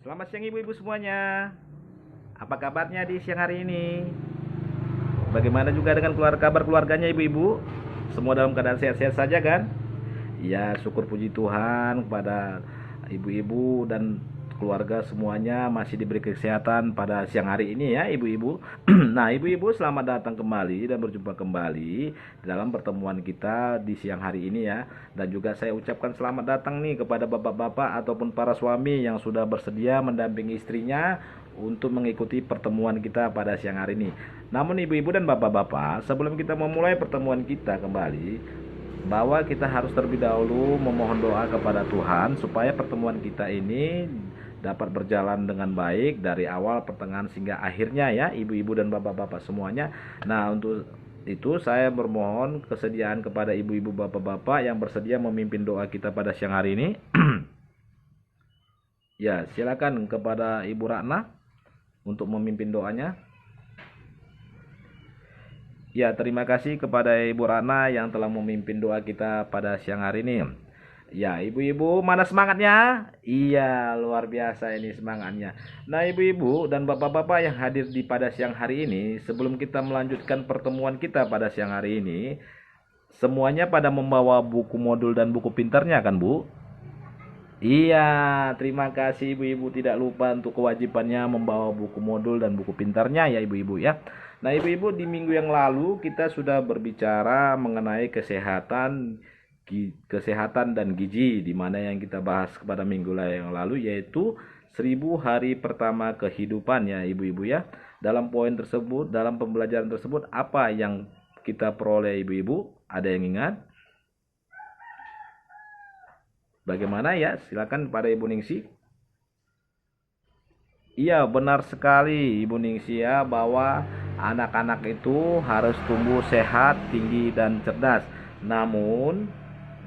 Selamat siang ibu-ibu semuanya. Apa kabarnya di siang hari ini? Bagaimana juga dengan kabar keluarganya ibu-ibu? Semua dalam keadaan sehat-sehat saja kan? Ya, syukur puji Tuhan kepada ibu-ibu dan keluarga semuanya masih diberi kesehatan pada siang hari ini ya ibu-ibu. Nah ibu-ibu, selamat datang kembali dan berjumpa kembali dalam pertemuan kita di siang hari ini ya. Dan juga saya ucapkan selamat datang nih kepada bapak-bapak ataupun para suami yang sudah bersedia mendampingi istrinya untuk mengikuti pertemuan kita pada siang hari ini. Namun ibu-ibu dan bapak-bapak, sebelum kita memulai pertemuan kita kembali, bahwa kita harus terlebih dahulu memohon doa kepada Tuhan supaya pertemuan kita ini dapat berjalan dengan baik dari awal, pertengahan hingga akhirnya ya ibu-ibu dan bapak-bapak semuanya. Nah, untuk itu saya bermohon kesediaan kepada ibu-ibu bapak-bapak yang bersedia memimpin doa kita pada siang hari ini. Ya, silakan kepada Ibu Ratna untuk memimpin doanya. Ya, terima kasih kepada Ibu Rana yang telah memimpin doa kita pada siang hari ini. Ya, ibu-ibu, mana semangatnya? Iya, luar biasa ini semangatnya. Nah, ibu-ibu dan bapak-bapak yang hadir di pada siang hari ini, sebelum kita melanjutkan pertemuan kita pada siang hari ini, semuanya pada membawa buku modul dan buku pintarnya kan, Bu? Iya, terima kasih ibu-ibu, tidak lupa untuk kewajibannya membawa buku modul dan buku pintarnya ya ibu-ibu ya. Nah ibu-ibu, di minggu yang lalu kita sudah berbicara mengenai kesehatan dan gizi, di mana yang kita bahas pada minggu yang lalu yaitu 1000 hari pertama kehidupan ya ibu-ibu ya. Dalam poin tersebut, dalam pembelajaran tersebut, apa yang kita peroleh ibu-ibu? Ada yang ingat? Bagaimana ya? Silakan pada Ibu Ningsi. Iya, benar sekali Ibu Ningsi ya, bahwa anak-anak itu harus tumbuh sehat, tinggi dan cerdas. Namun,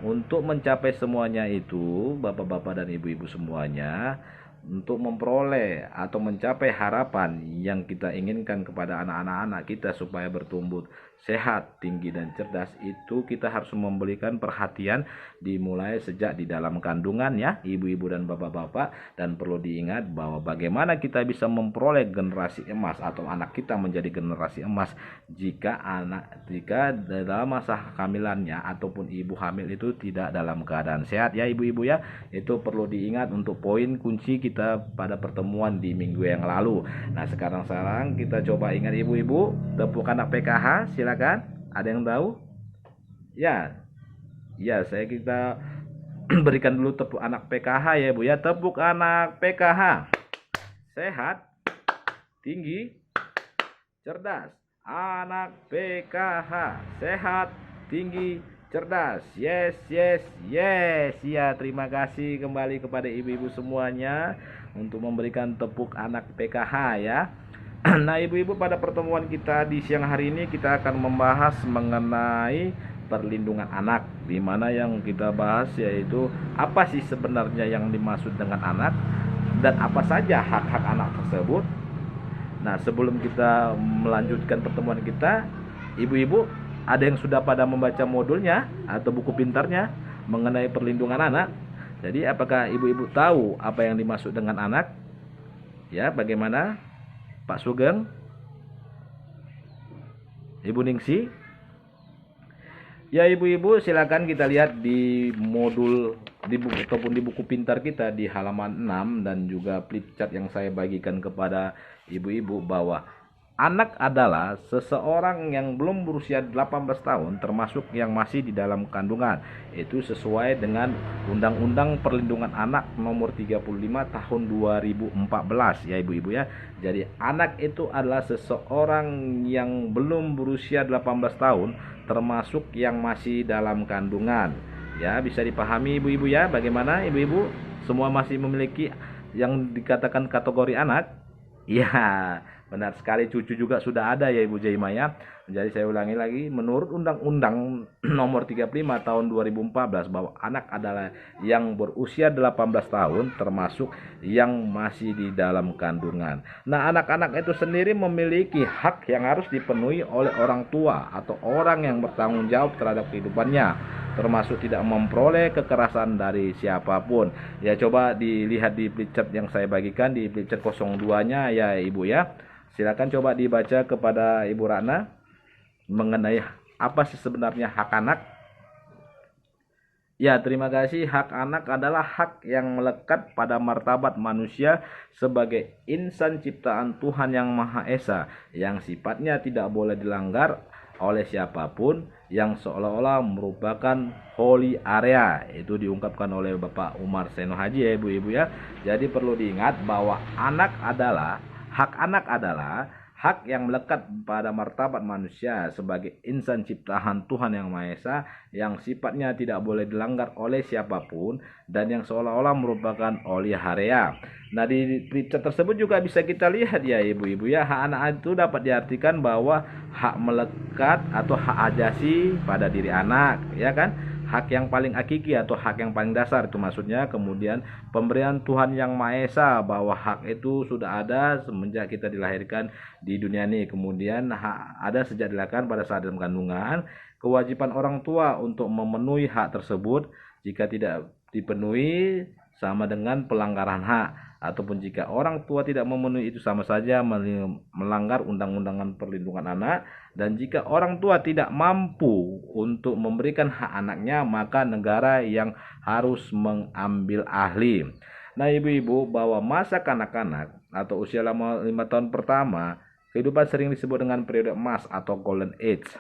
untuk mencapai semuanya itu, Bapak-bapak dan Ibu-ibu semuanya, untuk memperoleh atau mencapai harapan yang kita inginkan kepada anak-anak kita supaya bertumbuh sehat, tinggi dan cerdas, itu kita harus memberikan perhatian dimulai sejak di dalam kandungan ya, ibu-ibu dan bapak-bapak. Dan perlu diingat bahwa bagaimana kita bisa memperoleh generasi emas atau anak kita menjadi generasi emas jika dalam masa kehamilannya ataupun ibu hamil itu tidak dalam keadaan sehat ya ibu-ibu ya. Itu perlu diingat untuk poin kunci kita pada pertemuan di minggu yang lalu. Nah, sekarang kita coba ingat ibu-ibu, tepuk anak PKH, silakan. Ada yang tahu? Ya, ya, kita berikan dulu tepuk anak PKH ya Bu ya. Tepuk anak PKH. Sehat, tinggi, cerdas. Anak PKH. Sehat, tinggi, cerdas. Yes, yes, yes. Ya, terima kasih kembali kepada ibu-ibu semuanya untuk memberikan tepuk anak PKH ya. Nah, ibu-ibu, pada pertemuan kita di siang hari ini kita akan membahas mengenai perlindungan anak, di mana yang kita bahas yaitu apa sih sebenarnya yang dimaksud dengan anak dan apa saja hak-hak anak tersebut. Nah, sebelum kita melanjutkan pertemuan kita, ibu-ibu ada yang sudah pada membaca modulnya atau buku pintarnya mengenai perlindungan anak. Jadi, apakah ibu-ibu tahu apa yang dimaksud dengan anak? Ya, bagaimana Pak Sugeng, Ibu Ningsi? Ya ibu-ibu, silakan kita lihat di modul di buku ataupun di buku pintar kita di halaman 6 dan juga flip chart yang saya bagikan kepada ibu-ibu bahwa anak adalah seseorang yang belum berusia 18 tahun termasuk yang masih di dalam kandungan. Itu sesuai dengan Undang-Undang Perlindungan Anak nomor 35 tahun 2014 ya ibu-ibu ya. Jadi anak itu adalah seseorang yang belum berusia 18 tahun termasuk yang masih dalam kandungan. Ya, bisa dipahami ibu-ibu ya, bagaimana ibu-ibu semua masih memiliki yang dikatakan kategori anak? Ya, benar sekali, cucu juga sudah ada ya Ibu Jaima ya. Jadi saya ulangi lagi, menurut Undang-Undang nomor 35 tahun 2014 bahwa anak adalah yang berusia 18 tahun termasuk yang masih di dalam kandungan. Nah, anak-anak itu sendiri memiliki hak yang harus dipenuhi oleh orang tua atau orang yang bertanggung jawab terhadap kehidupannya. termasuk tidak memperoleh kekerasan dari siapapun. Ya, coba dilihat di flipchart yang saya bagikan di flipchart 02-nya ya Ibu ya. Silakan coba dibaca kepada Ibu Ratna mengenai apa sih sebenarnya hak anak. Ya, terima kasih. Hak anak adalah hak yang melekat pada martabat manusia sebagai insan ciptaan Tuhan Yang Maha Esa, yang sifatnya tidak boleh dilanggar oleh siapapun, yang seolah-olah merupakan holy area. Itu diungkapkan oleh Bapak Umar Seno Haji ya Ibu-ibu ya. Jadi perlu diingat bahwa hak anak adalah hak yang melekat pada martabat manusia sebagai insan ciptaan Tuhan Yang Maha Esa, yang sifatnya tidak boleh dilanggar oleh siapapun dan yang seolah-olah merupakan holy area. Nah, di flipchart tersebut juga bisa kita lihat ya Ibu-ibu ya, hak anak itu dapat diartikan bahwa hak melekat atau hak ajasi pada diri anak, ya kan? Hak yang paling hakiki atau hak yang paling dasar itu maksudnya. Kemudian pemberian Tuhan Yang Maha Esa, bahwa hak itu sudah ada semenjak kita dilahirkan di dunia ini. Kemudian hak ada sejak dilahirkan pada saat dalam kandungan. Kewajiban orang tua untuk memenuhi hak tersebut, jika tidak dipenuhi sama dengan pelanggaran hak, ataupun jika orang tua tidak memenuhi itu sama saja melanggar undang-undangan perlindungan anak. Dan jika orang tua tidak mampu untuk memberikan hak anaknya, maka negara yang harus mengambil ahli. Nah Ibu-ibu, bahwa masa kanak-kanak atau usia 5 tahun pertama kehidupan sering disebut dengan periode emas atau golden age.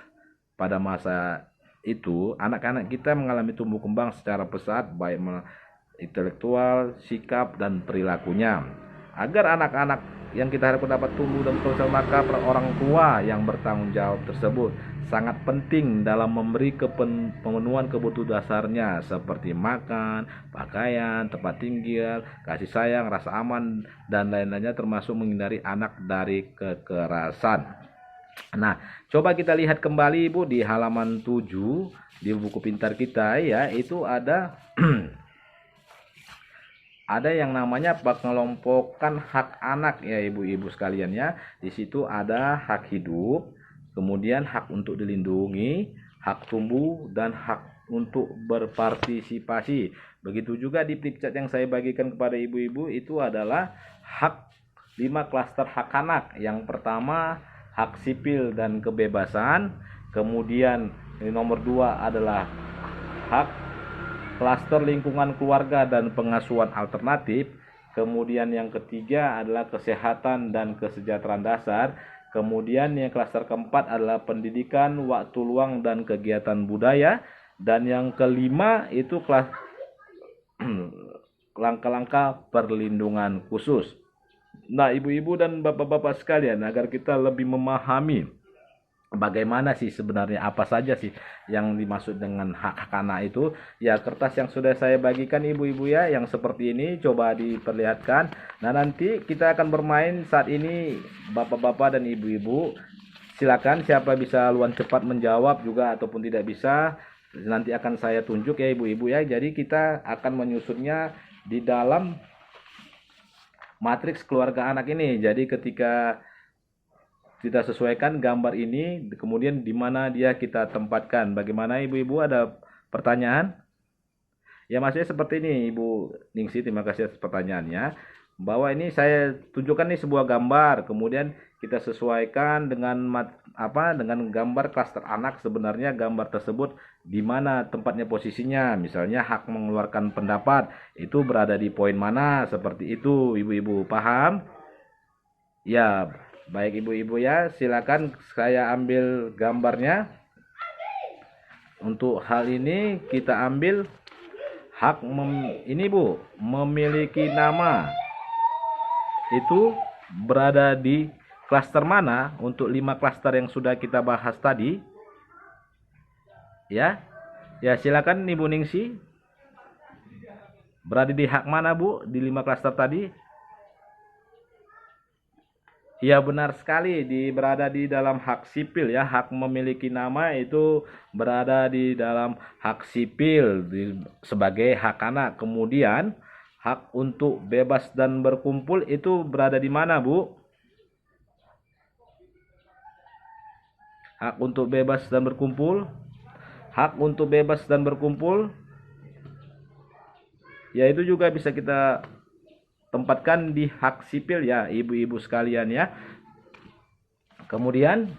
Pada masa itu anak-anak kita mengalami tumbuh kembang secara pesat, baik intelektual, sikap, dan perilakunya. Agar anak-anak yang kita harapkan dapat tumbuh dan berkembang, maka orang tua yang bertanggung jawab tersebut sangat penting dalam memberi pemenuhan kebutuhan dasarnya seperti makan, pakaian, tempat tinggal, kasih sayang, rasa aman, dan lain-lainnya, termasuk menghindari anak dari kekerasan. Nah, coba kita lihat kembali Ibu di halaman 7 di buku pintar kita ya, itu ada ada yang namanya pengelompokan hak anak ya Ibu-ibu sekalian ya. Di situ ada hak hidup, kemudian hak untuk dilindungi, hak tumbuh, dan hak untuk berpartisipasi. Begitu juga di flipchart yang saya bagikan kepada Ibu-ibu, itu adalah hak 5 klaster hak anak. Yang pertama hak sipil dan kebebasan, kemudian nomor 2 adalah hak klaster lingkungan keluarga dan pengasuhan alternatif. Kemudian yang ketiga adalah kesehatan dan kesejahteraan dasar. Kemudian yang klaster keempat adalah pendidikan, waktu luang, dan kegiatan budaya. Dan yang kelima itu langkah-langkah perlindungan khusus. Nah Ibu-ibu dan Bapak-bapak sekalian, agar kita lebih memahami bagaimana sih sebenarnya apa saja sih yang dimaksud dengan hak anak itu, ya kertas yang sudah saya bagikan Ibu-ibu ya, yang seperti ini coba diperlihatkan. Nah nanti kita akan bermain saat ini Bapak-bapak dan Ibu-ibu. Silakan siapa bisa luan cepat menjawab juga ataupun tidak bisa, nanti akan saya tunjuk ya Ibu-ibu ya. Jadi kita akan menyusunnya di dalam matriks keluarga anak ini. Jadi ketika kita sesuaikan gambar ini, kemudian di mana dia kita tempatkan. Bagaimana Ibu-ibu, ada pertanyaan? Ya maksudnya seperti ini Ibu Ningsi, terima kasih atas pertanyaannya. Bahwa ini saya tunjukkan nih sebuah gambar, kemudian kita sesuaikan dengan dengan gambar klaster anak. Sebenarnya gambar tersebut di mana tempatnya, posisinya. Misalnya hak mengeluarkan pendapat itu berada di poin mana, seperti itu Ibu-ibu, paham? Ya, baik Ibu-ibu ya, silakan saya ambil gambarnya. Untuk hal ini kita ambil hak ini Bu, memiliki nama. Itu berada di klaster mana untuk 5 klaster yang sudah kita bahas tadi? Ya. Ya, silakan Ibu Ningsi. Berada di hak mana Bu di 5 klaster tadi? Ya benar sekali, berada di dalam hak sipil ya. Hak memiliki nama itu berada di dalam hak sipil sebagai hak anak. Kemudian hak untuk bebas dan berkumpul itu berada di mana Bu? Hak untuk bebas dan berkumpul. hak untuk bebas dan berkumpul, yaitu juga bisa kita tempatkan di hak sipil ya ibu-ibu sekalian ya. Kemudian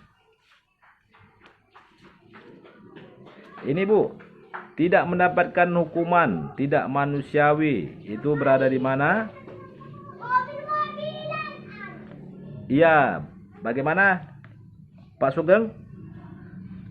ini Bu, tidak mendapatkan hukuman tidak manusiawi itu berada di mana? Iya, bagaimana Pak Sugeng?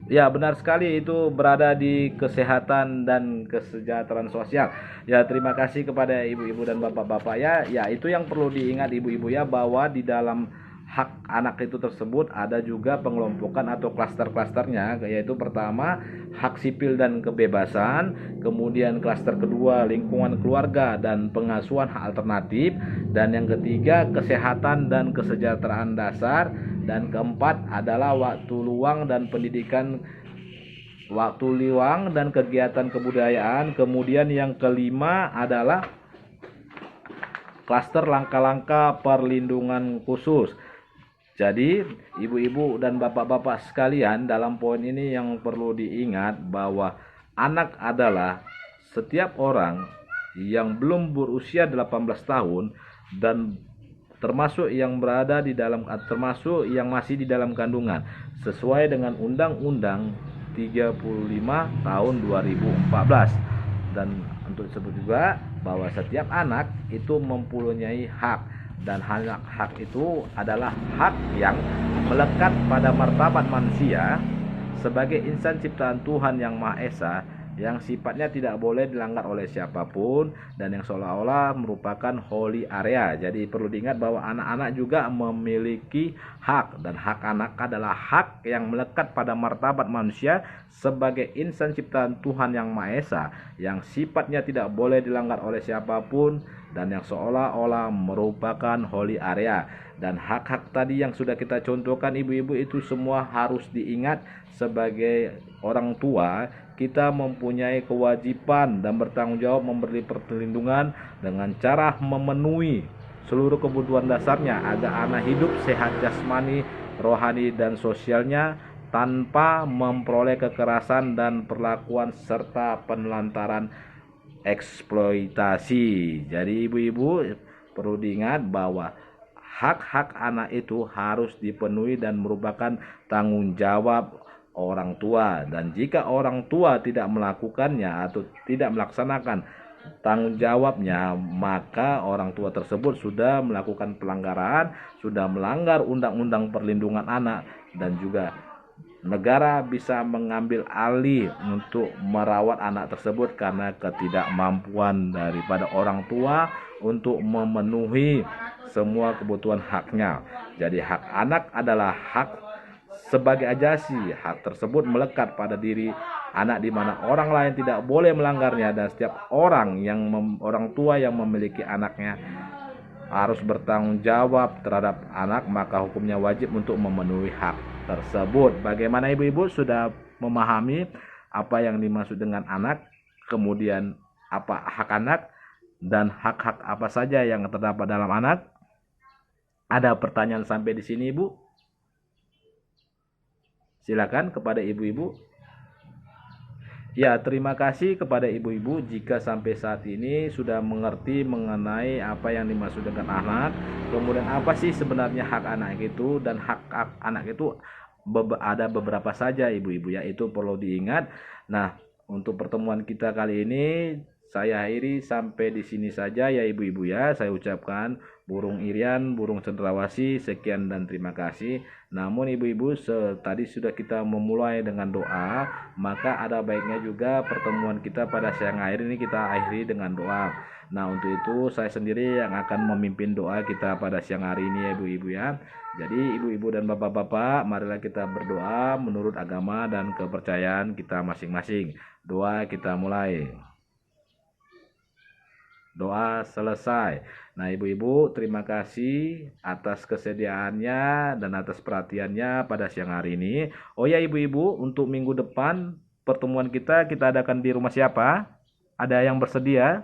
Ya, benar sekali, itu berada di kesehatan dan kesejahteraan sosial. Ya, terima kasih kepada ibu-ibu dan bapak-bapak ya. Ya, itu yang perlu diingat ibu-ibu ya, bahwa di dalam hak anak itu tersebut ada juga pengelompokan atau klaster-klasternya, yaitu pertama hak sipil dan kebebasan, kemudian klaster kedua lingkungan keluarga dan pengasuhan hak alternatif, dan yang ketiga kesehatan dan kesejahteraan dasar, dan keempat adalah waktu luang dan pendidikan, waktu luang dan kegiatan kebudayaan. Kemudian yang kelima adalah klaster langkah-langkah perlindungan khusus. Jadi ibu-ibu dan bapak-bapak sekalian, dalam poin ini yang perlu diingat bahwa anak adalah setiap orang yang belum berusia 18 tahun dan termasuk yang berada di dalam, termasuk yang masih di dalam kandungan sesuai dengan Undang-Undang 35 tahun 2014. Dan untuk disebut juga bahwa setiap anak itu mempunyai hak, dan hak itu adalah hak yang melekat pada martabat manusia sebagai insan ciptaan Tuhan Yang Maha Esa, yang sifatnya tidak boleh dilanggar oleh siapapun dan yang seolah-olah merupakan holy area. Jadi perlu diingat bahwa anak-anak juga memiliki hak, dan hak anak adalah hak yang melekat pada martabat manusia sebagai insan ciptaan Tuhan Yang Maha Esa, yang sifatnya tidak boleh dilanggar oleh siapapun dan yang seolah-olah merupakan holy area. Dan hak-hak tadi yang sudah kita contohkan ibu-ibu itu semua harus diingat. Sebagai orang tua, kita mempunyai kewajiban dan bertanggung jawab memberi perlindungan dengan cara memenuhi seluruh kebutuhan dasarnya agar anak hidup sehat jasmani, rohani, dan sosialnya tanpa memperoleh kekerasan dan perlakuan serta penelantaran eksploitasi. Jadi ibu-ibu perlu diingat bahwa hak-hak anak itu harus dipenuhi dan merupakan tanggung jawab orang tua, dan jika orang tua tidak melakukannya atau tidak melaksanakan tanggung jawabnya, maka orang tua tersebut sudah melakukan pelanggaran, sudah melanggar undang-undang perlindungan anak, dan juga negara bisa mengambil alih untuk merawat anak tersebut karena ketidakmampuan daripada orang tua untuk memenuhi semua kebutuhan haknya. Jadi hak anak adalah hak sebagai ajasi. Hak tersebut melekat pada diri anak di mana orang lain tidak boleh melanggarnya, dan setiap orang tua yang memiliki anaknya harus bertanggung jawab terhadap anak, maka hukumnya wajib untuk memenuhi hak tersebut. Bagaimana ibu-ibu sudah memahami apa yang dimaksud dengan anak, kemudian apa hak anak, dan hak-hak apa saja yang terdapat dalam anak? Ada pertanyaan sampai di sini, Ibu? Silakan kepada ibu-ibu. Ya, terima kasih kepada ibu-ibu jika sampai saat ini sudah mengerti mengenai apa yang dimaksud dengan anak. Kemudian apa sih sebenarnya hak anak itu, dan hak anak itu ada beberapa saja ibu-ibu ya, itu perlu diingat. Nah, untuk pertemuan kita kali ini saya akhiri sampai di sini saja ya ibu-ibu ya. Saya ucapkan burung irian, burung cendrawasih, sekian dan terima kasih. Namun ibu-ibu, tadi sudah kita memulai dengan doa, maka ada baiknya juga pertemuan kita pada siang hari ini kita akhiri dengan doa. Nah, untuk itu saya sendiri yang akan memimpin doa kita pada siang hari ini ya ibu-ibu ya. Jadi ibu-ibu dan bapak-bapak, marilah kita berdoa menurut agama dan kepercayaan kita masing-masing. Doa kita mulai. Doa selesai. Nah ibu-ibu, terima kasih atas kesediaannya dan atas perhatiannya pada siang hari ini. Oh ya ibu-ibu, untuk minggu depan pertemuan kita adakan di rumah siapa? Ada yang bersedia?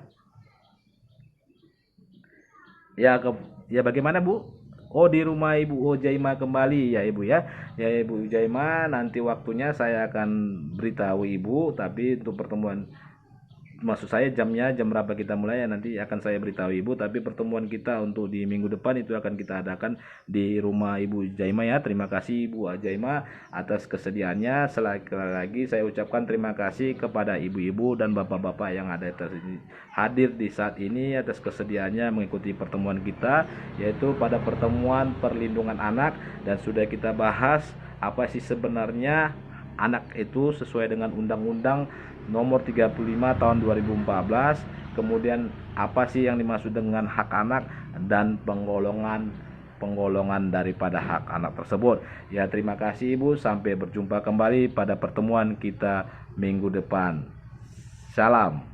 Ya, ya bagaimana Bu? Oh, di rumah Ibu Ujaima kembali ya Ibu ya. Ya Ibu Ujaima, nanti waktunya saya akan beritahu Ibu, tapi untuk pertemuan, maksud saya jamnya, jam berapa kita mulai ya nanti akan saya beritahu Ibu, tapi pertemuan kita untuk di minggu depan itu akan kita adakan di rumah Ibu Jaima ya. Terima kasih Ibu Jaima atas kesediaannya. Sekali lagi saya ucapkan terima kasih kepada ibu-ibu dan bapak-bapak yang hadir di saat ini atas kesediaannya mengikuti pertemuan kita, yaitu pada pertemuan perlindungan anak, dan sudah kita bahas apa sih sebenarnya anak itu sesuai dengan Undang-Undang Nomor 35 Tahun 2014. Kemudian apa sih yang dimaksud dengan hak anak dan penggolongan daripada hak anak tersebut. Ya, terima kasih Ibu, sampai berjumpa kembali pada pertemuan kita minggu depan. Salam.